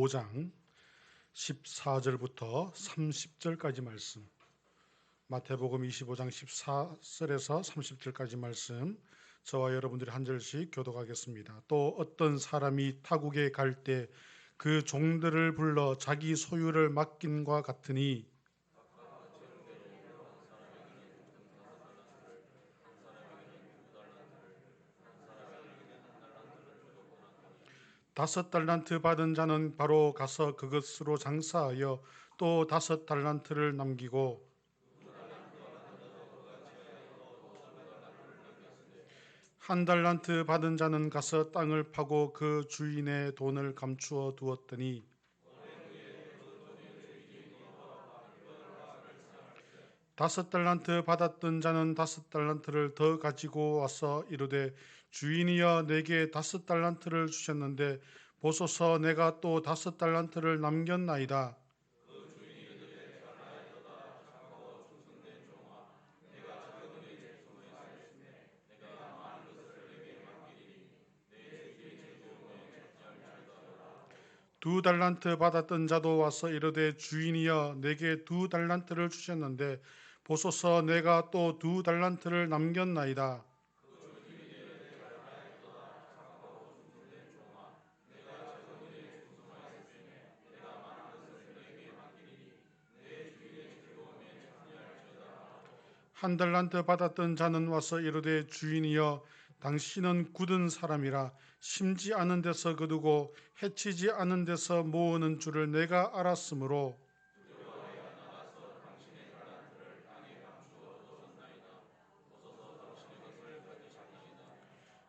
5장 14절부터 30절까지 말씀, 마태복음 25장 14절에서 30절까지 말씀, 저와 여러분들이 한 절씩 교독하겠습니다. 또 어떤 사람이 타국에 갈 때 그 종들을 불러 자기 소유를 맡긴과 같으니 다섯 달란트 받은 자는 바로 가서 그것으로 장사하여 또 다섯 달란트를 남기고 한 달란트 받은 자는 가서 땅을 파고 그 주인의 돈을 감추어 두었더니 다섯 달란트 받았던 자는 다섯 달란트를 더 가지고 와서 이르되 주인이여 내게 다섯 달란트를 주셨는데 보소서 내가 또 다섯 달란트를 남겼나이다. 두 달란트 받았던 자도 와서 이르되 주인이여 내게 두 달란트를 주셨는데 보소서 내가 또 두 달란트를 남겼나이다. 한 달란트 받았던 자는 와서 이르되 주인이여 당신은 굳은 사람이라 심지 않은 데서 거두고 해치지 않은 데서 모으는 줄을 내가 알았으므로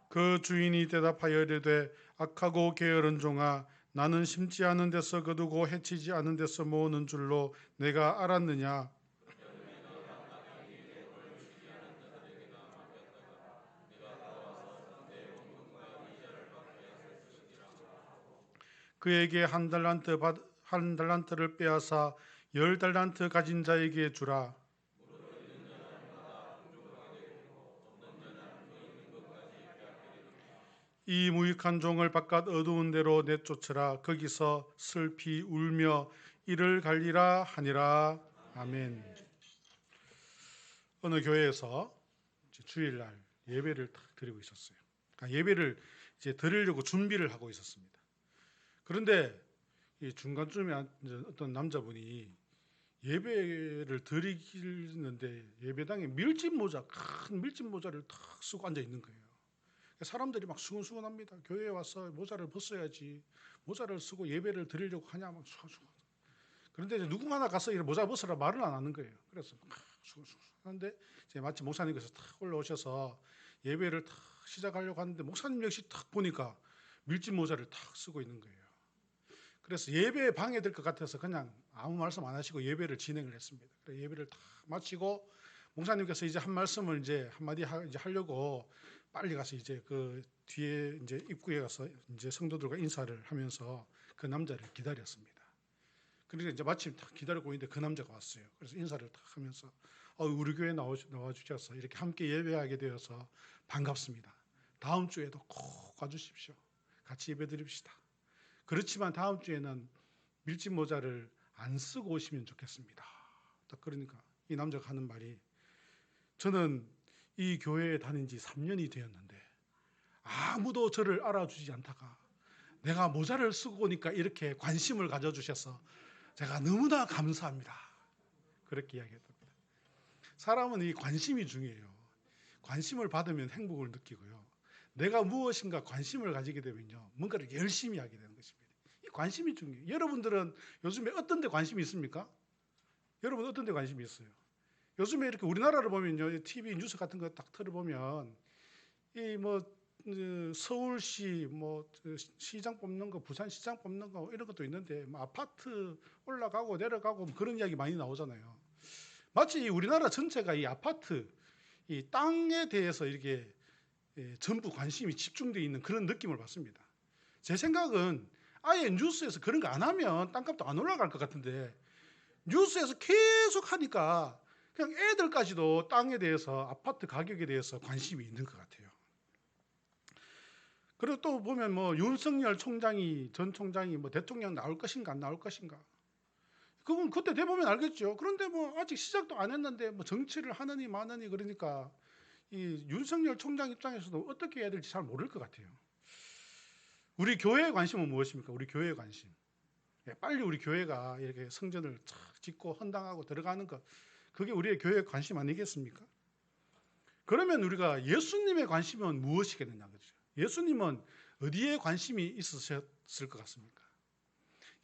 그 주인이 대답하여 이르되 악하고 게으른 종아 나는 심지 않은 데서 거두고 해치지 않은 데서 모으는 줄로 내가 알았느냐. 그에게 한 달란트를 빼앗아 열 달란트 가진 자에게 주라. 이 무익한 종을 바깥 어두운 데로 내쫓으라. 거기서 슬피 울며 이를 갈리라 하니라. 아멘. 어느 교회에서 주일날 예배를 딱 드리고 있었어요. 그러니까 예배를 이제 드리려고 준비를 하고 있었습니다. 그런데 이 중간쯤에 어떤 남자분이 예배를 드리는데 예배당에 큰 밀짚 모자를 탁 쓰고 앉아 있는 거예요. 사람들이 막 수근수근합니다. 교회에 와서 모자를 벗어야지. 모자를 쓰고 예배를 드리려고 하냐 막 수근수근. 그런데 이제 누구 하나 가서 모자 벗으라 말을 안 하는 거예요. 그래서 막 수근수근 하는데 이제 마치 목사님께서 탁 올라오셔서 예배를 탁 시작하려고 하는데 목사님 역시 탁 보니까 밀짚 모자를 탁 쓰고 있는 거예요. 그래서 예배에 방해될 것 같아서 그냥 아무 말씀 안 하시고 예배를 진행을 했습니다. 예배를 다 마치고 목사님께서 이제 한 말씀을 이제 한마디 이제 하려고 빨리 가서 이제 그 뒤에 이제 입구에 가서 이제 성도들과 인사를 하면서 그 남자를 기다렸습니다. 그러니까 이제 마침 딱 기다리고 있는데 그 남자가 왔어요. 그래서 인사를 딱 하면서 우리 교회 나와 주셔서 이렇게 함께 예배하게 되어서 반갑습니다. 다음 주에도 꼭 와주십시오. 같이 예배 드립시다. 그렇지만 다음 주에는 밀짚 모자를 안 쓰고 오시면 좋겠습니다. 딱 그러니까 이 남자가 하는 말이 저는 이 교회에 다닌 지 3년이 되었는데 아무도 저를 알아주지 않다가 내가 모자를 쓰고 오니까 이렇게 관심을 가져주셔서 제가 너무나 감사합니다. 그렇게 이야기했답니다. 사람은 이 관심이 중요해요. 관심을 받으면 행복을 느끼고요. 내가 무엇인가 관심을 가지게 되면요. 뭔가를 열심히 하게 되는 것입니다. 이 관심이 중요해요. 여러분들은 요즘에 어떤 데 관심이 있습니까? 여러분 어떤 데 관심이 있어요? 요즘에 이렇게 우리나라를 보면요. TV 뉴스 같은 거 딱 틀어보면 이 서울시 시장 뽑는 거, 부산시장 뽑는 거 이런 것도 있는데 아파트 올라가고 내려가고 그런 이야기 많이 나오잖아요. 마치 우리나라 전체가 이 아파트, 이 땅에 대해서 이렇게 전부 관심이 집중되어 있는 그런 느낌을 받습니다. 제 생각은 아예 뉴스에서 그런 거 안 하면 땅값도 안 올라갈 것 같은데 뉴스에서 계속 하니까 그냥 애들까지도 땅에 대해서 아파트 가격에 대해서 관심이 있는 것 같아요. 그리고 또 보면 뭐 윤석열 전 총장이 뭐 대통령 나올 것인가 안 나올 것인가. 그건 그때 돼보면 알겠죠. 그런데 뭐 아직 시작도 안 했는데 뭐 정치를 하느니 마느니 그러니까 이 윤석열 총장 입장에서도 어떻게 해야 될지 잘 모를 것 같아요. 우리 교회의 관심은 무엇입니까? 우리 교회의 관심. 빨리 우리 교회가 이렇게 성전을 착 짓고 헌당하고 들어가는 것, 그게 우리의 교회의 관심 아니겠습니까? 그러면 우리가 예수님의 관심은 무엇이겠느냐 그죠? 예수님은 어디에 관심이 있으셨을 것 같습니까?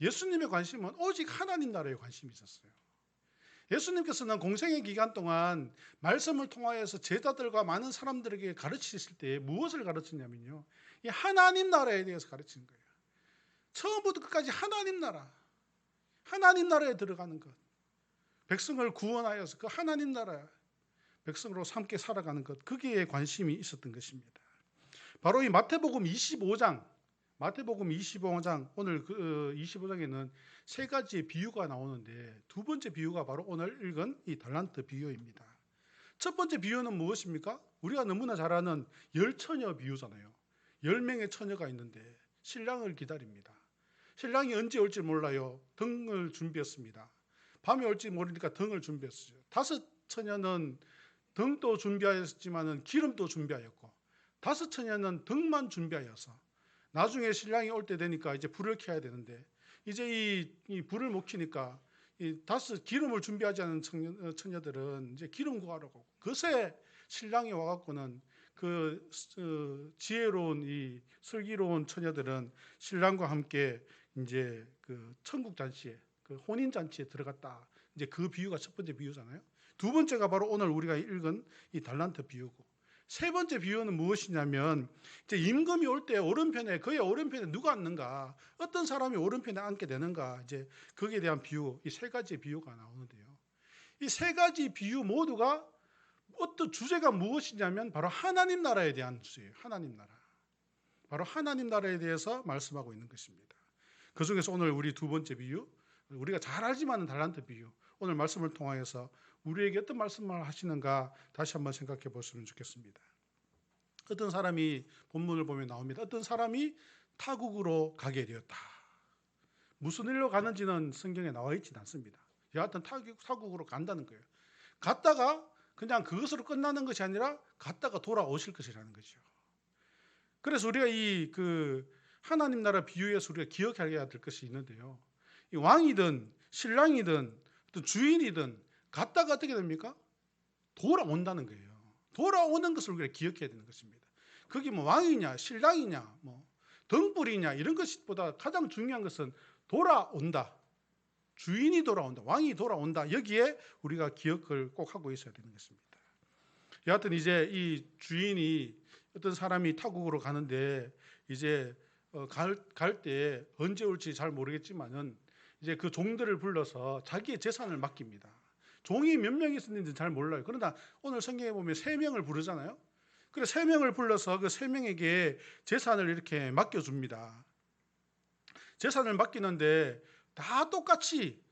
예수님의 관심은 오직 하나님 나라에 관심이 있었어요. 예수님께서는 공생의 기간 동안 말씀을 통하여서 제자들과 많은 사람들에게 가르치실 때 무엇을 가르치냐면요, 이 하나님 나라에 대해서 가르치는 거예요. 처음부터 끝까지 하나님 나라에 들어가는 것, 백성을 구원하여서 그 하나님 나라 백성으로 함께 살아가는 것, 거기에 관심이 있었던 것입니다. 바로 이 마태복음 25장 오늘 그 25장에는 세 가지의 비유가 나오는데, 두 번째 비유가 바로 오늘 읽은 이 달란트 비유입니다. 첫 번째 비유는 무엇입니까? 우리가 너무나 잘 아는 열처녀 비유잖아요. 10명의 처녀가 있는데 신랑을 기다립니다. 신랑이 언제 올지 몰라요. 등을 준비했습니다. 밤에 올지 모르니까 등을 준비했어요. 5 처녀는 등도 준비하였지만은 기름도 준비하였고, 5 처녀는 등만 준비하여서 나중에 신랑이 올 때 되니까 이제 불을 켜야 되는데, 이제 이 불을 못 켜니까 이 5 기름을 준비하지 않은 처녀들은 이제 기름 구하려고, 그새 신랑이 와갖고는 그 지혜로운 이 슬기로운 처녀들은 신랑과 함께 이제 그 천국 잔치에, 그 혼인 잔치에 들어갔다. 이제 그 비유가 첫 번째 비유잖아요. 두 번째가 바로 오늘 우리가 읽은 이 달란트 비유고, 세 번째 비유는 무엇이냐면, 이제 임금이 올 때 오른편에, 그의 오른편에 누가 앉는가, 어떤 사람이 오른편에 앉게 되는가, 이제 거기에 대한 비유, 이 세 가지의 비유가 나오는데요. 이 세 가지 비유 모두가 어떤 주제가 무엇이냐면 바로 하나님 나라에 대한 주제예요. 하나님 나라. 바로 하나님 나라에 대해서 말씀하고 있는 것입니다. 그 중에서 오늘 우리 두 번째 비유, 우리가 잘 알지만 달란트 비유, 오늘 말씀을 통하여서 우리에게 어떤 말씀을 하시는가 다시 한번 생각해 보시면 좋겠습니다. 어떤 사람이, 본문을 보면 나옵니다. 어떤 사람이 타국으로 가게 되었다. 무슨 일로 가는지는 성경에 나와 있지는 않습니다. 여하튼 타국으로 간다는 거예요. 갔다가 그냥 그것으로 끝나는 것이 아니라 갔다가 돌아오실 것이라는 거죠. 그래서 우리가 이 하나님 나라 비유에서 우리가 기억해야 될 것이 있는데요. 이 왕이든 신랑이든 또 주인이든 갔다가 어떻게 됩니까? 돌아온다는 거예요. 돌아오는 것을 우리가 기억해야 되는 것입니다. 그게 뭐 왕이냐 신랑이냐 뭐 등불이냐 이런 것보다 가장 중요한 것은 돌아온다. 주인이 돌아온다. 왕이 돌아온다. 여기에 우리가 기억을 꼭 하고 있어야 되는 것입니다. 여하튼 이제 이 주인이, 어떤 사람이 타국으로 가는데 이제 갈 때 언제 올지 잘 모르겠지만은 이제 그 종들을 불러서 자기의 재산을 맡깁니다. 종이 몇 명이 있었는지 잘 몰라요. 그러나 오늘 성경에 보면 3명을 부르잖아요. 그래서 3명을 불러서 그 3명에게 재산을 이렇게 맡겨줍니다. 재산을 맡기는데 다 똑같이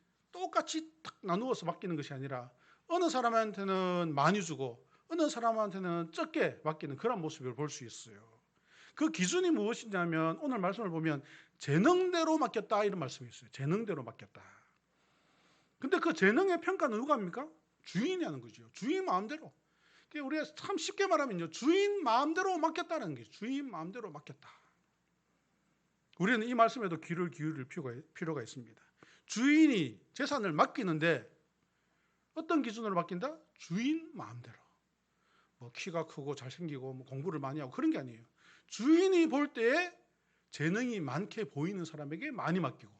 딱 나누어서 맡기는 것이 아니라 어느 사람한테는 많이 주고 어느 사람한테는 적게 맡기는 그런 모습을 볼 수 있어요. 그 기준이 무엇이냐면 오늘 말씀을 보면 재능대로 맡겼다 이런 말씀이 있어요. 재능대로 맡겼다. 근데 그 재능의 평가는 누가 합니까? 주인이 하는 거죠. 주인 마음대로. 우리가 참 쉽게 말하면요, 주인 마음대로 맡겼다는 게, 주인 마음대로 맡겼다. 우리는 이 말씀에도 귀를 기울일 필요가 있습니다. 주인이 재산을 맡기는데 어떤 기준으로 맡긴다? 주인 마음대로. 뭐 키가 크고 잘생기고 뭐 공부를 많이 하고 그런 게 아니에요. 주인이 볼 때에 재능이 많게 보이는 사람에게 많이 맡기고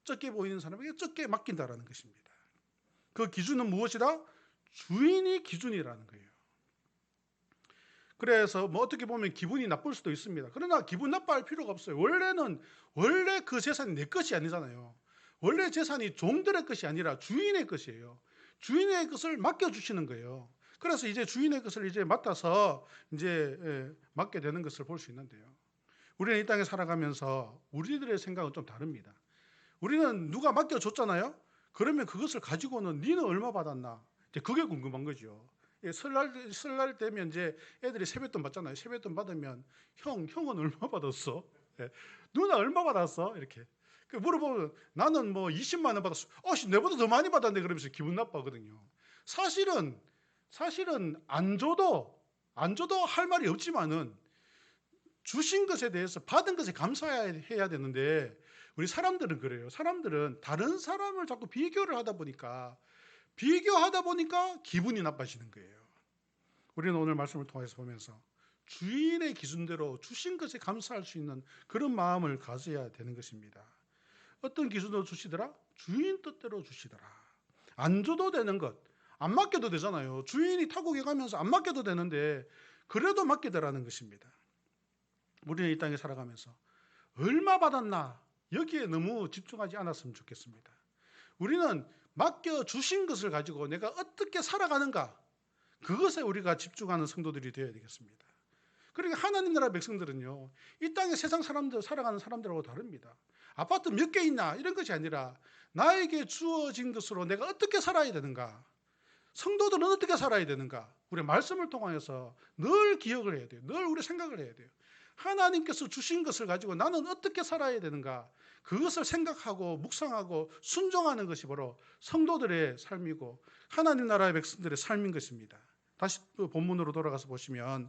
적게 보이는 사람에게 적게 맡긴다라는 것입니다. 그 기준은 무엇이다? 주인이 기준이라는 거예요. 그래서 뭐 어떻게 보면 기분이 나쁠 수도 있습니다. 그러나 기분 나빠할 필요가 없어요. 원래 그 재산이 내 것이 아니잖아요. 원래 재산이 종들의 것이 아니라 주인의 것이에요. 주인의 것을 맡겨주시는 거예요. 그래서 이제 주인의 것을 이제 맡아서 이제 맡게 되는 것을 볼 수 있는데요. 우리는 이 땅에 살아가면서 우리들의 생각은 좀 다릅니다. 우리는 누가 맡겨줬잖아요. 그러면 그것을 가지고는 니는 얼마 받았나? 이제 그게 궁금한 거죠. 설날 되면 이제 애들이 세뱃돈 받잖아요. 세뱃돈 받으면 형은 얼마 받았어? 예. 누나 얼마 받았어? 이렇게 물어보면 나는 뭐 20만 원 받았어. 내보다 더 많이 받았네. 그러면서 기분 나빠하거든요. 사실은 안 줘도 할 말이 없지만은 주신 것에 대해서 받은 것에 감사해야 되는데 우리 사람들은 그래요. 사람들은 다른 사람을 자꾸 비교를 하다 보니까 기분이 나빠지는 거예요. 우리는 오늘 말씀을 통해서 보면서 주인의 기준대로 주신 것에 감사할 수 있는 그런 마음을 가져야 되는 것입니다. 어떤 기준으로 주시더라? 주인 뜻대로 주시더라. 안 줘도 되는 것, 안 맡겨도 되잖아요. 주인이 타국에 가면서 안 맡겨도 되는데 그래도 맡기더라는 것입니다. 우리는 이 땅에 살아가면서 얼마 받았나 여기에 너무 집중하지 않았으면 좋겠습니다. 우리는 맡겨주신 것을 가지고 내가 어떻게 살아가는가, 그것에 우리가 집중하는 성도들이 되어야 되겠습니다. 그러니까 하나님 나라 백성들은요, 이 땅에 세상 사람들 살아가는 사람들하고 다릅니다. 아파트 몇 개 있나 이런 것이 아니라 나에게 주어진 것으로 내가 어떻게 살아야 되는가, 성도들은 어떻게 살아야 되는가, 우리 말씀을 통하여서 늘 기억을 해야 돼요. 늘 우리 생각을 해야 돼요. 하나님께서 주신 것을 가지고 나는 어떻게 살아야 되는가, 그것을 생각하고 묵상하고 순종하는 것이 바로 성도들의 삶이고 하나님 나라의 백성들의 삶인 것입니다. 다시 본문으로 돌아가서 보시면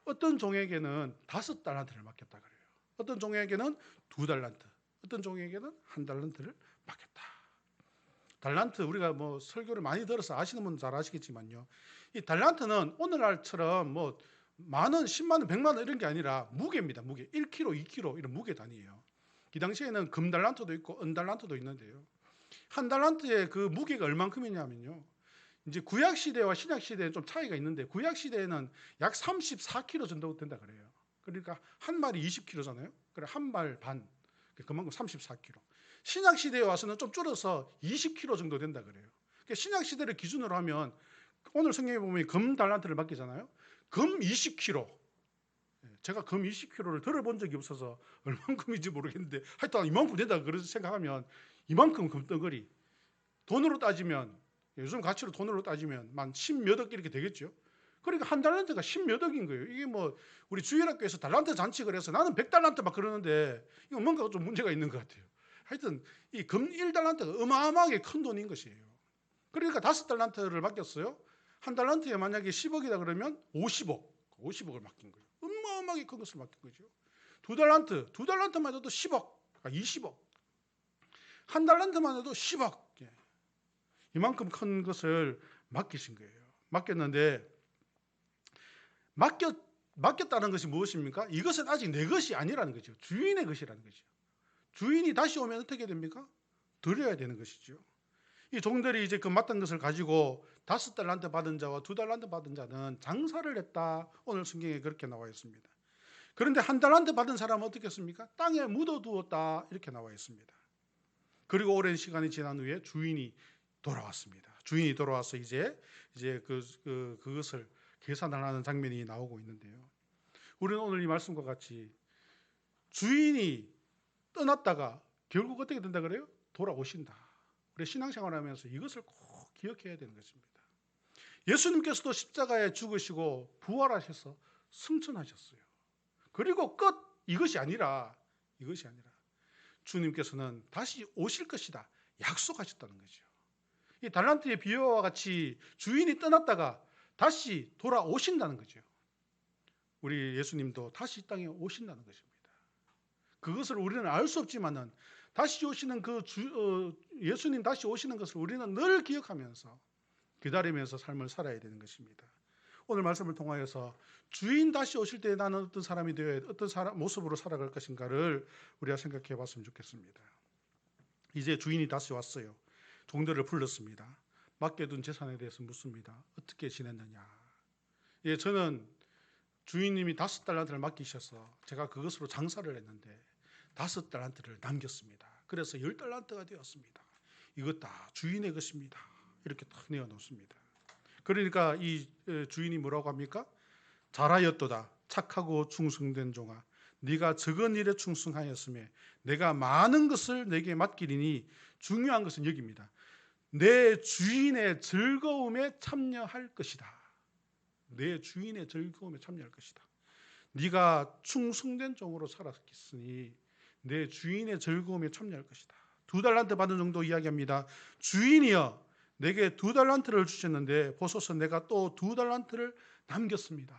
어떤 종에게는 5달란트를 맡겼다 그래요. 어떤 종에게는 2달란트, 어떤 종에게는 1달란트를 맡겼다. 달란트, 우리가 뭐 설교를 많이 들어서 아시는 분은 잘 아시겠지만요, 이 달란트는 오늘날처럼 뭐 만원, 10만원, 100만원 이런 게 아니라 무게입니다. 무게. 1kg, 2kg 이런 무게 단위예요. 이 당시에는 금달란트도 있고 은달란트도 있는데요, 한 달란트의 그 무게가 얼만큼이냐면요, 이제 구약 시대와 신약 시대에 좀 차이가 있는데 구약 시대에는 약 34kg 정도 된다 그래요. 그러니까 한 마리 20kg잖아요. 그래 한 말 반, 그만큼 34kg. 신약 시대에 와서는 좀 줄어서 20kg 정도 된다 그래요. 그러니까 신약 시대를 기준으로 하면 오늘 성경에 보면 금 달란트를 맡기잖아요. 금 20kg. 제가 금 20kg를 들어본 적이 없어서 얼만큼인지 모르겠는데 하여튼 이만큼 된다 그래서 생각하면 이만큼 금덩어리, 돈으로 따지면 요즘 가치로 돈으로 따지면 만 10몇억 이렇게 되겠죠. 그러니까 한 달란트가 10몇억인 거예요. 이게 뭐 우리 주일학교에서 달란트 잔치를 해서 나는 100달란트 막 그러는데 이거 뭔가 좀 문제가 있는 것 같아요. 하여튼 이 금 1달란트가 어마어마하게 큰 돈인 것이에요. 그러니까 5달란트를 맡겼어요. 한 달란트에 만약에 10억이다 그러면 50억을 맡긴 거예요. 어마어마하게 큰 것을 맡긴 거죠. 2달란트만 해도 10억, 20억. 한 달란트만 해도 10억. 이만큼 큰 것을 맡기신 거예요. 맡겼는데 맡겼다는 것이 무엇입니까? 이것은 아직 내 것이 아니라는 거죠. 주인의 것이라는 거죠. 주인이 다시 오면 어떻게 됩니까? 드려야 되는 것이죠. 이 종들이 이제 그 맡은 것을 가지고 5달란트 받은 자와 2달란트 받은 자는 장사를 했다. 오늘 성경에 그렇게 나와 있습니다. 그런데 1달란트 받은 사람은 어떻게 했습니까? 땅에 묻어두었다. 이렇게 나와 있습니다. 그리고 오랜 시간이 지난 후에 주인이 돌아왔습니다. 주인이 돌아와서 이제 그것을 계산을 하는 장면이 나오고 있는데요. 우리는 오늘 이 말씀과 같이 주인이 떠났다가 결국 어떻게 된다 그래요? 돌아오신다. 우리 신앙생활하면서 이것을 꼭 기억해야 되는 것입니다. 예수님께서도 십자가에 죽으시고 부활하셔서 승천하셨어요. 그리고 끝, 이것이 아니라 주님께서는 다시 오실 것이다 약속하셨다는 거죠. 이 달란트의 비유와 같이 주인이 떠났다가 다시 돌아오신다는 거죠. 우리 예수님도 다시 이 땅에 오신다는 것입니다. 그것을 우리는 알 수 없지만은 다시 오시는 예수님 다시 오시는 것을 우리는 늘 기억하면서 기다리면서 삶을 살아야 되는 것입니다. 오늘 말씀을 통하여서 주인 다시 오실 때 나는 어떤 사람이 되어야 어떤 모습으로 살아갈 것인가를 우리가 생각해 봤으면 좋겠습니다. 이제 주인이 다시 왔어요. 종들을 불렀습니다. 맡겨둔 재산에 대해서 묻습니다. 어떻게 지냈느냐. 예, 저는 주인님이 5달란트를 맡기셔서 제가 그것으로 장사를 했는데 5달란트를 남겼습니다. 그래서 10달란트가 되었습니다. 이것 다 주인의 것입니다. 이렇게 딱 내어놓습니다. 그러니까 이 주인이 뭐라고 합니까? 잘하였도다. 착하고 충성된 종아. 네가 적은 일에 충성하였음에 내가 많은 것을 내게 맡기리니 중요한 것은 여기입니다. 내 주인의 즐거움에 참여할 것이다. 내 주인의 즐거움에 참여할 것이다. 네가 충성된 종으로 살았으니 내 주인의 즐거움에 참여할 것이다. 2달란트 받은 정도 이야기합니다. 주인이여 내게 2달란트를 주셨는데 보소서 내가 또 2달란트를 남겼습니다.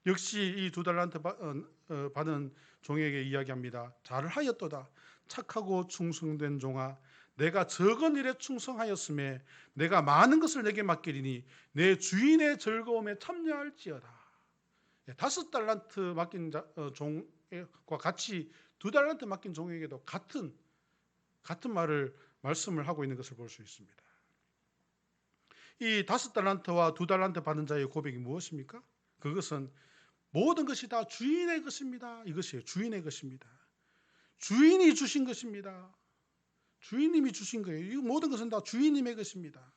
역시 이 2달란트 받은 종에게 이야기합니다. 잘하였도다. 착하고 충성된 종아 내가 적은 일에 충성하였음에 내가 많은 것을 내게 맡기리니 내 주인의 즐거움에 참여할지어다. 5달란트 맡긴 종과 같이 2달란트 맡긴 종에게도 같은 말씀을 하고 있는 것을 볼 수 있습니다. 이 5달란트와 2달란트 받은 자의 고백이 무엇입니까? 그것은 모든 것이 다 주인의 것입니다. 이것이에요. 주인의 것입니다. 주인이 주신 것입니다. 주인님이 주신 거예요. 이 모든 것은 다 주인님의 것입니다.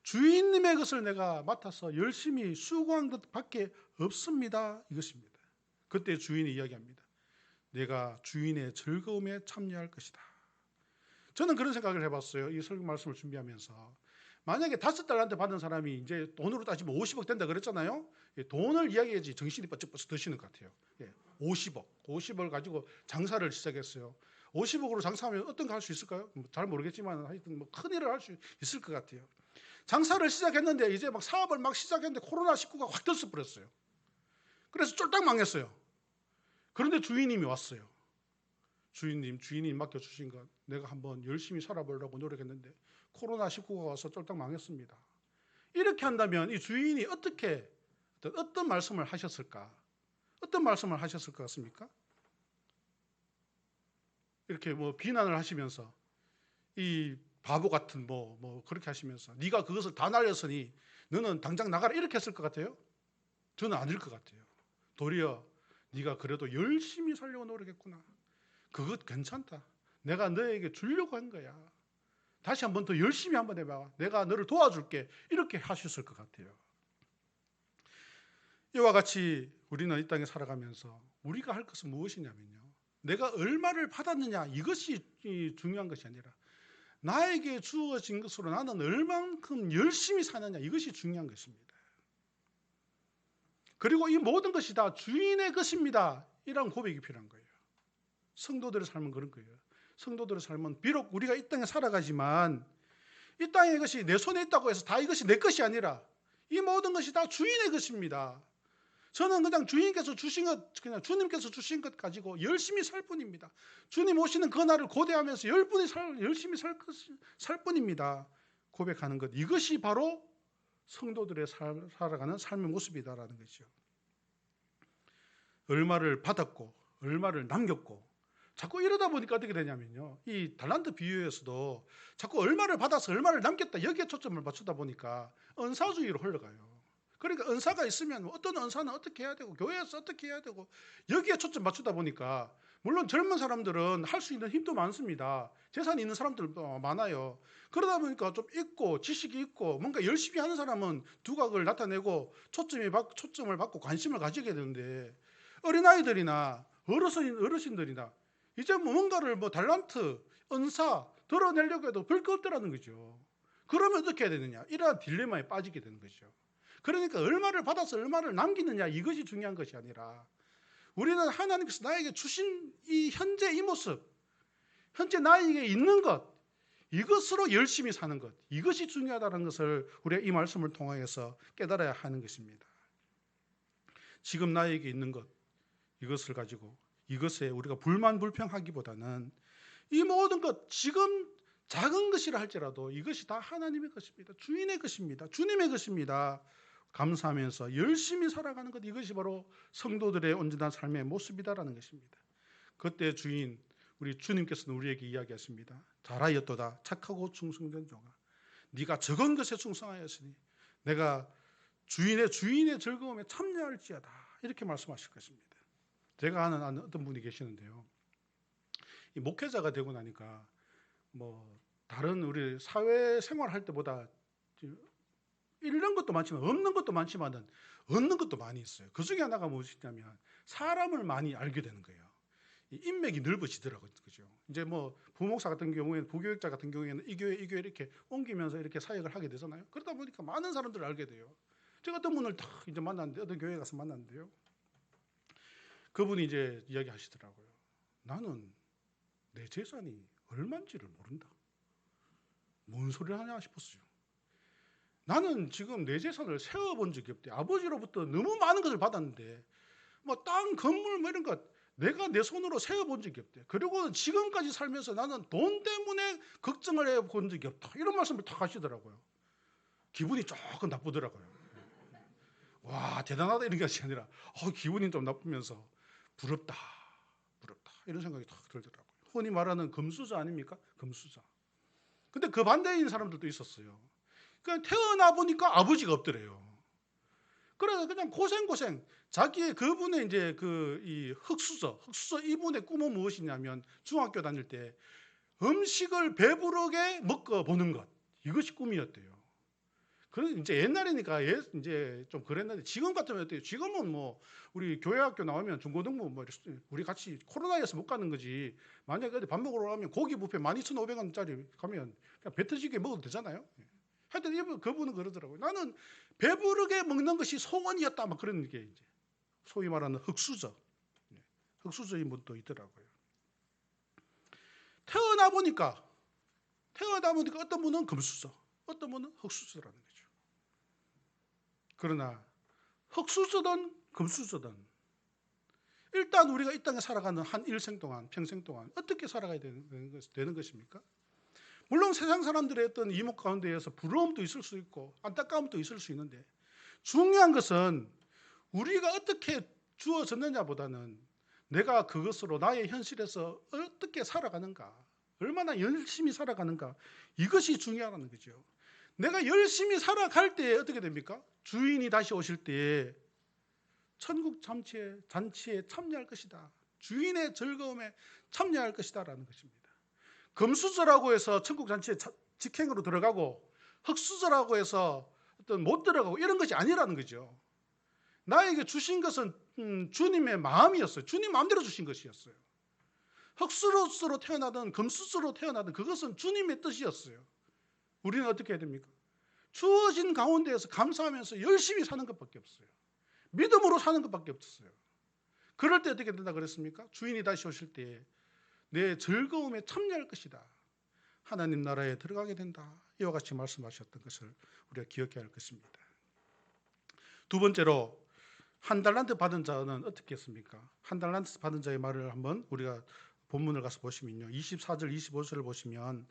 주인님의 것을 내가 맡아서 열심히 수고한 것밖에 없습니다. 이것입니다. 그때 주인이 이야기합니다. 내가 주인의 즐거움에 참여할 것이다. 저는 그런 생각을 해봤어요. 이 설교 말씀을 준비하면서 만약에 5달란트 받은 사람이 이제 돈으로 따지면 50억 된다 그랬잖아요. 돈을 이야기해야지 정신이 뻗쩍뻗쩍 드시는 것 같아요. 50억을 가지고 장사를 시작했어요. 50억으로 장사하면 어떤 거 할 수 있을까요? 잘 모르겠지만 하여튼 큰 일을 할 수 있을 것 같아요. 장사를 시작했는데 이제 막 사업을 막 시작했는데 코로나19가 확 떴어버렸어요. 그래서 쫄딱 망했어요. 그런데 주인님이 왔어요. 주인이 맡겨주신 것 내가 한번 열심히 살아보려고 노력했는데 코로나19가 와서 쫄딱 망했습니다. 이렇게 한다면 이 주인이 어떤 말씀을 하셨을까? 어떤 말씀을 하셨을 것 같습니까? 이렇게 비난을 하시면서 이 바보 같은 그렇게 하시면서 네가 그것을 다 날렸으니 너는 당장 나가라 이렇게 했을 것 같아요? 저는 아닐 것 같아요. 도리어 네가 그래도 열심히 살려고 노력했구나. 그것 괜찮다. 내가 너에게 주려고 한 거야. 다시 한번 더 열심히 한번 해봐. 내가 너를 도와줄게. 이렇게 하셨을 것 같아요. 이와 같이 우리는 이 땅에 살아가면서 우리가 할 것은 무엇이냐면요. 내가 얼마를 받았느냐 이것이 중요한 것이 아니라 나에게 주어진 것으로 나는 얼만큼 열심히 사느냐 이것이 중요한 것입니다. 그리고 이 모든 것이 다 주인의 것입니다. 이런 고백이 필요한 거예요. 성도들의 삶은 그런 거예요. 성도들의 삶은 비록 우리가 이 땅에 살아가지만 이 땅의 것이 내 손에 있다고 해서 다 이것이 내 것이 아니라 이 모든 것이 다 주인의 것입니다. 저는 그냥 주님께서 주신 것 가지고 열심히 살 뿐입니다. 주님 오시는 그날을 고대하면서 열심히 살 뿐입니다. 고백하는 것 이것이 바로 성도들의 살아가는 삶의 모습이다라는 것이죠. 얼마를 받았고 얼마를 남겼고 자꾸 이러다 보니까 어떻게 되냐면요. 이 달란트 비유에서도 자꾸 얼마를 받아서 얼마를 남겼다 여기에 초점을 맞추다 보니까 은사주의로 흘러가요. 그러니까 은사가 있으면 어떤 은사는 어떻게 해야 되고 교회에서 어떻게 해야 되고 여기에 초점 맞추다 보니까 물론 젊은 사람들은 할 수 있는 힘도 많습니다. 재산이 있는 사람들도 많아요. 그러다 보니까 좀 있고 지식이 있고 뭔가 열심히 하는 사람은 두각을 나타내고 초점을 받고 관심을 가지게 되는데 어린아이들이나 어르신들이나 이제 뭔가를 달란트, 은사 드러내려고 해도 별 게 없더라는 거죠. 그러면 어떻게 해야 되느냐? 이러한 딜레마에 빠지게 되는 거죠. 그러니까 얼마를 받아서 얼마를 남기느냐 이것이 중요한 것이 아니라 우리는 하나님께서 나에게 주신 이 현재 이 모습, 현재 나에게 있는 것 이것으로 열심히 사는 것 이것이 중요하다는 것을 우리가 이 말씀을 통하여서 깨달아야 하는 것입니다. 지금 나에게 있는 것 이것을 가지고 이것에 우리가 불만불평하기보다는 이 모든 것 지금 작은 것이라 할지라도 이것이 다 하나님의 것입니다. 주인의 것입니다. 주님의 것입니다. 감사하면서 열심히 살아가는 것 이것이 바로 성도들의 온전한 삶의 모습이다라는 것입니다. 그때 주인 우리 주님께서는 우리에게 이야기했습니다. 잘하였도다 착하고 충성된 종아 네가 적은 것에 충성하였으니 내가 주인의 즐거움에 참여할지어다 이렇게 말씀하실 것입니다. 제가 아는 어떤 분이 계시는데요. 이 목회자가 되고 나니까 다른 우리 사회 생활할 때보다 잃는 것도 많지만 없는 것도 많지만은 얻는 것도 많이 있어요. 그 중에 하나가 무엇이냐면 사람을 많이 알게 되는 거예요. 이 인맥이 넓어지더라고요. 그죠? 이제 부목사 같은 경우에는 부교육자 같은 경우에는 이 교회 이렇게 옮기면서 이렇게 사역을 하게 되잖아요. 그러다 보니까 많은 사람들을 알게 돼요. 제가 어떤 분을 딱 이제 만났는데, 어떤 교회 가서 만났는데요. 그분이 이제 이야기하시더라고요. 나는 내 재산이 얼마인지를 모른다. 뭔 소리를 하냐 싶었어요. 나는 지금 내 재산을 세어본 적이 없대. 아버지로부터 너무 많은 것을 받았는데 뭐 땅, 건물 뭐 이런 것 내가 내 손으로 세어본 적이 없대. 그리고 지금까지 살면서 나는 돈 때문에 걱정을 해본 적이 없다. 이런 말씀을 딱 하시더라고요. 기분이 조금 나쁘더라고요. 와, 대단하다 이런 것이 아니라 기분이 좀 나쁘면서 부럽다 이런 생각이 딱 들더라고요. 흔히 말하는 금수저 아닙니까? 금수저. 근데 그 반대인 사람들도 있었어요. 그냥 태어나 보니까 아버지가 없더래요. 그래서 그냥 고생 자기의 그분의 이제 이 흙수저 이분의 꿈은 무엇이냐면 중학교 다닐 때 음식을 배부르게 먹어 보는 것, 이것이 꿈이었대요. 그런 이제 옛날이니까 이제 좀 그랬는데 지금 같으면 어때요? 지금은 뭐 우리 교회 학교 나오면 중고등부 뭐 우리 같이 코로나에서 못 가는 거지. 만약에 어디 밥 먹으러 가면 고기 뷔페 12,500원짜리 가면 그냥 배 터지게 먹어도 되잖아요. 하여튼 그분은 그러더라고요. 나는 배부르게 먹는 것이 소원이었다. 막 그런 게 이제 소위 말하는 흙수저. 흙수저인 분도 있더라고요. 태어나 보니까 어떤 분은 금수저, 어떤 분은 흙수저라는 거죠. 그러나 흙수저든 금수저든 일단 우리가 이 땅에 살아가는 한 일생 동안, 평생 동안 어떻게 살아가야 되는 것입니까? 물론 세상 사람들의 어떤 이목 가운데에서 부러움도 있을 수 있고 안타까움도 있을 수 있는데 중요한 것은 우리가 어떻게 주어졌느냐보다는 내가 그것으로 나의 현실에서 어떻게 살아가는가, 얼마나 열심히 살아가는가, 이것이 중요하다는 거죠. 내가 열심히 살아갈 때 어떻게 됩니까? 주인이 다시 오실 때 천국 잔치에 참여할 것이다. 주인의 즐거움에 참여할 것이다라는 것입니다. 금수저라고 해서 천국 잔치에 직행으로 들어가고 흙수저라고 해서 어떤 못 들어가고 이런 것이 아니라는 거죠. 나에게 주신 것은 주님의 마음이었어요. 주님 마음대로 주신 것이었어요. 흙수저로 태어나든 금수저로 태어나든 그것은 주님의 뜻이었어요. 우리는 어떻게 해야 됩니까? 주어진 가운데에서 감사하면서 열심히 사는 것밖에 없어요. 믿음으로 사는 것밖에 없었어요. 그럴 때 어떻게 된다 그랬습니까? 주인이 다시 오실 때 내 즐거움에 참여할 것이다. 하나님 나라에 들어가게 된다. 이와 같이 말씀하셨던 것을 우리가 기억해야 할 것입니다. 두 번째로 한 달란트 받은 자는 어떻게 했습니까? 한 달란트 받은 자의 말을 한번 우리가 본문을 가서 보시면요. 24절 25절을 보시면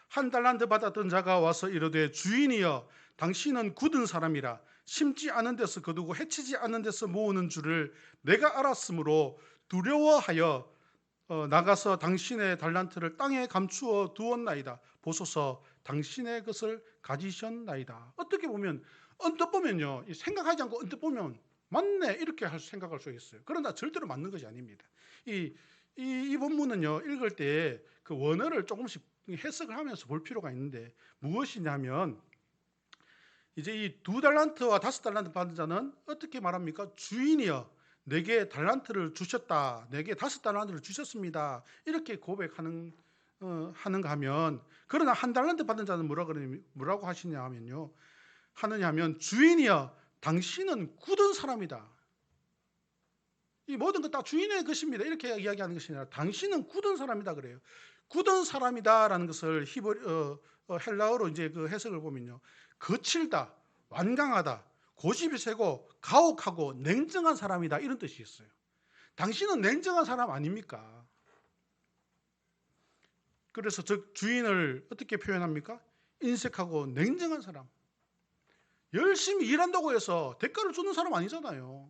한 달란트 받았던 자가 와서 이르되 주인이여 당신은 굳은 사람이라 심지 않은 데서 거두고 해치지 않은 데서 모으는 줄을 내가 알았으므로 두려워하여 나가서 당신의 달란트를 땅에 감추어 두었나이다. 보소서 당신의 것을 가지셨나이다. 어떻게 보면 언뜻 보면요. 생각하지 않고 언뜻 보면 맞네 이렇게 생각할 수 있어요. 그러나 절대로 맞는 것이 아닙니다. 이 본문은요. 읽을 때 그 원어를 조금씩 해석을 하면서 볼 필요가 있는데 무엇이냐면 이제 이 2달란트와 5달란트 받은 자는 어떻게 말합니까? 주인이여 내게 달란트를 주셨다. 내게 5달란트를 주셨습니다. 이렇게 고백하는 하는가 하면 그러나 한 달란트 받은 자는 뭐라고 하시냐 하면요. 하느냐 하면 주인이여 당신은 굳은 사람이다. 이 모든 것 다 주인의 것입니다. 이렇게 이야기하는 것이 아니라 당신은 굳은 사람이다 그래요. 굳은 사람이다라는 것을 헬라어로 이제 그 해석을 보면요. 거칠다, 완강하다, 고집이 세고 가혹하고 냉정한 사람이다 이런 뜻이 있어요. 당신은 냉정한 사람 아닙니까? 그래서 즉 주인을 어떻게 표현합니까? 인색하고 냉정한 사람. 열심히 일한다고 해서 대가를 주는 사람 아니잖아요.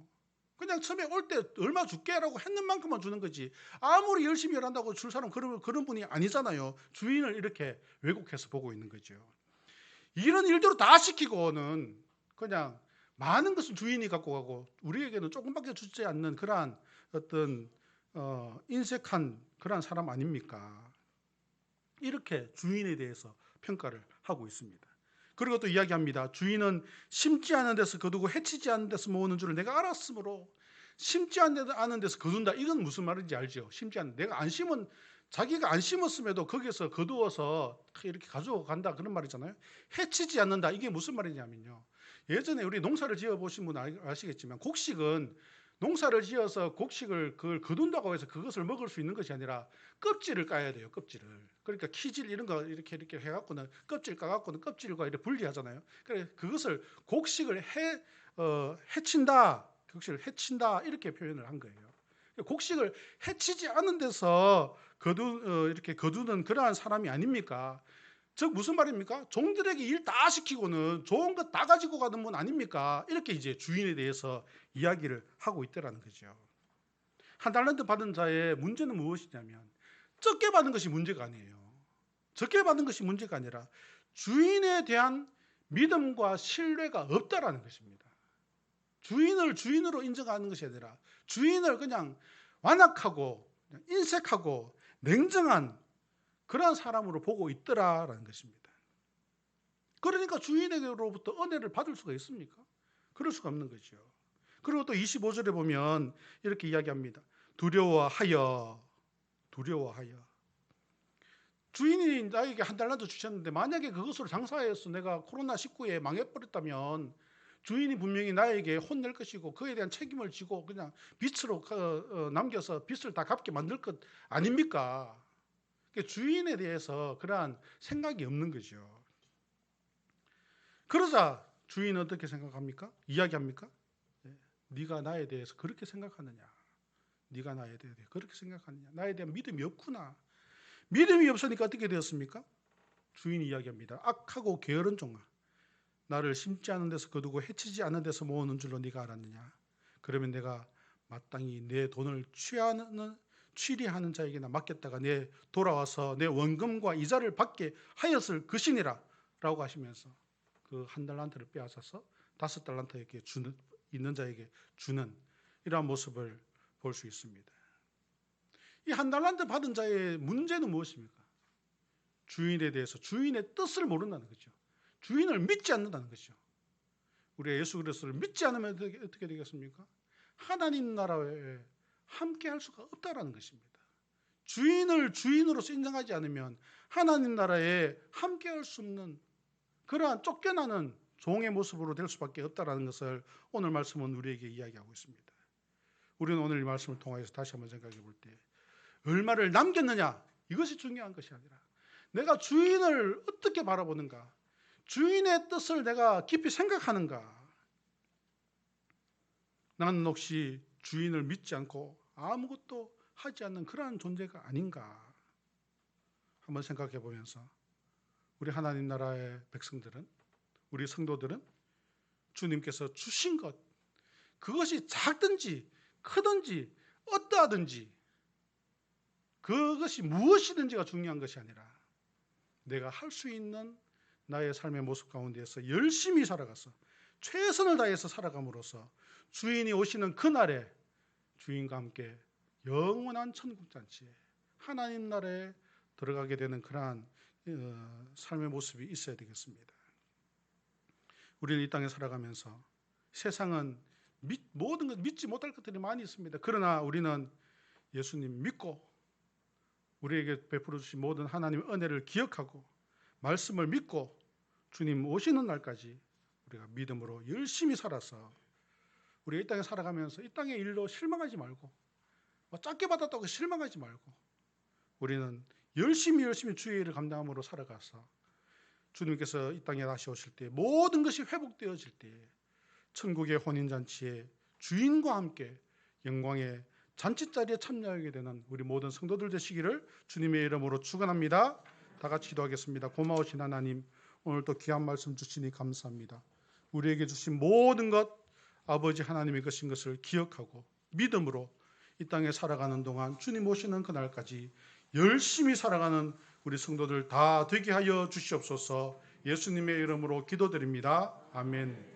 그냥 처음에 올 때 얼마 줄게라고 했는 만큼만 주는 거지. 아무리 열심히 일한다고 줄 사람 그런 분이 아니잖아요. 주인을 이렇게 왜곡해서 보고 있는 거죠. 이런 일대로 다 시키고는 그냥 많은 것은 주인이 갖고 가고 우리에게는 조금밖에 주지 않는 그러한 어떤 인색한 그러한 사람 아닙니까? 이렇게 주인에 대해서 평가를 하고 있습니다. 그리고 또 이야기합니다. 주인은 심지 않은 데서 거두고 해치지 않은 데서 모으는 줄을 내가 알았으므로 심지 않은 데서 거둔다. 이건 무슨 말인지 알죠? 심지 않은 내가 안 심은 자기가 안 심었음에도 거기서 거두어서 이렇게 가져간다 그런 말이잖아요. 해치지 않는다. 이게 무슨 말이냐면요. 예전에 우리 농사를 지어 보신 분 아시겠지만 곡식은 농사를 지어서 곡식을 그걸 거둔다고 해서 그것을 먹을 수 있는 것이 아니라 껍질을 까야 돼요. 껍질을. 그러니까 키질 이런 거 이렇게 해갖고는 껍질 까갖고는 껍질과 이렇게 분리하잖아요. 그래 그것을 곡식을 해친다, 곡식을 해친다 이렇게 표현을 한 거예요. 곡식을 해치지 않은 데서 이렇게 거두는 그러한 사람이 아닙니까? 즉 무슨 말입니까? 종들에게 일 다 시키고는 좋은 것 다 가지고 가는 분 아닙니까? 이렇게 이제 주인에 대해서 이야기를 하고 있더라는 거죠. 한 달란트 받은 자의 문제는 무엇이냐면 적게 받은 것이 문제가 아니에요. 적게 받은 것이 문제가 아니라 주인에 대한 믿음과 신뢰가 없다라는 것입니다. 주인을 주인으로 인정하는 것이 아니라 주인을 그냥 완악하고 인색하고 냉정한 그러한 사람으로 보고 있더라라는 것입니다. 그러니까 주인에게로부터 은혜를 받을 수가 있습니까? 그럴 수가 없는 거죠. 그리고 또 25절에 보면 이렇게 이야기합니다. 두려워하여. 주인이 나에게 한 달란트 주셨는데 만약에 그것으로 장사해서 내가 코로나19에 망해버렸다면 주인이 분명히 나에게 혼낼 것이고 그에 대한 책임을 지고 그냥 빚으로 남겨서 빚을 다 갚게 만들 것 아닙니까? 주인에 대해서 그러한 생각이 없는 거죠. 그러자 주인은 어떻게 생각합니까? 이야기합니까? 네가 나에 대해서 그렇게 생각하느냐? 네가 나에 대해서 그렇게 생각하느냐? 나에 대한 믿음이 없구나. 믿음이 없으니까 어떻게 되었습니까? 주인이 이야기합니다. 악하고 게으른 종아, 나를 심지 않은 데서 거두고 해치지 않은 데서 모으는 줄로 네가 알았느냐? 그러면 내가 마땅히 내 돈을 취리하는 자에게나 맡겼다가 내 돌아와서 내 원금과 이자를 받게 하였을 것이니라 라고 하시면서 그 한 달란트를 빼앗아서 5달란트에게 있는 자에게 주는 이러한 모습을 볼 수 있습니다. 이 한 달란트 받은 자의 문제는 무엇입니까? 주인에 대해서 주인의 뜻을 모른다는 거죠. 주인을 믿지 않는다는 거죠. 우리가 예수 그리스도를 믿지 않으면 어떻게 되겠습니까? 하나님 나라에 함께 할 수가 없다라는 것입니다. 주인을 주인으로서 인정하지 않으면 하나님 나라에 함께 할 수 없는 그러한 쫓겨나는 종의 모습으로 될 수밖에 없다라는 것을 오늘 말씀은 우리에게 이야기하고 있습니다. 우리는 오늘 이 말씀을 통해서 다시 한번 생각해 볼 때 얼마를 남겼느냐 이것이 중요한 것이 아니라 내가 주인을 어떻게 바라보는가, 주인의 뜻을 내가 깊이 생각하는가. 나는 혹시 주인을 믿지 않고 아무것도 하지 않는 그러한 존재가 아닌가 한번 생각해 보면서 우리 하나님 나라의 백성들은, 우리 성도들은 주님께서 주신 것, 그것이 작든지 크든지 어떠하든지 그것이 무엇이든지가 중요한 것이 아니라 내가 할 수 있는 나의 삶의 모습 가운데에서 열심히 살아가서 최선을 다해서 살아감으로써 주인이 오시는 그날에 주인과 함께 영원한 천국잔치에 하나님 나라에 들어가게 되는 그러한 삶의 모습이 있어야 되겠습니다. 우리는 이 땅에 살아가면서 세상은 모든 것 믿지 못할 것들이 많이 있습니다. 그러나 우리는 예수님 믿고 우리에게 베풀어 주신 모든 하나님의 은혜를 기억하고 말씀을 믿고 주님 오시는 날까지 우리가 믿음으로 열심히 살아서 우리가 이 땅에 살아가면서 이 땅의 일로 실망하지 말고 작게 받았다고 실망하지 말고 우리는 열심히 주의 일을 감당함으로 살아가서 주님께서 이 땅에 다시 오실 때 모든 것이 회복되어질 때 천국의 혼인잔치에 주인과 함께 영광의 잔치자리에 참여하게 되는 우리 모든 성도들 되시기를 주님의 이름으로 축원합니다. 다 같이 기도하겠습니다. 고마우신 하나님, 오늘도 귀한 말씀 주시니 감사합니다. 우리에게 주신 모든 것 아버지 하나님의 것인 것을 기억하고 믿음으로 이 땅에 살아가는 동안 주님 오시는 그날까지 열심히 살아가는 우리 성도들 다 되게 하여 주시옵소서. 예수님의 이름으로 기도드립니다. 아멘.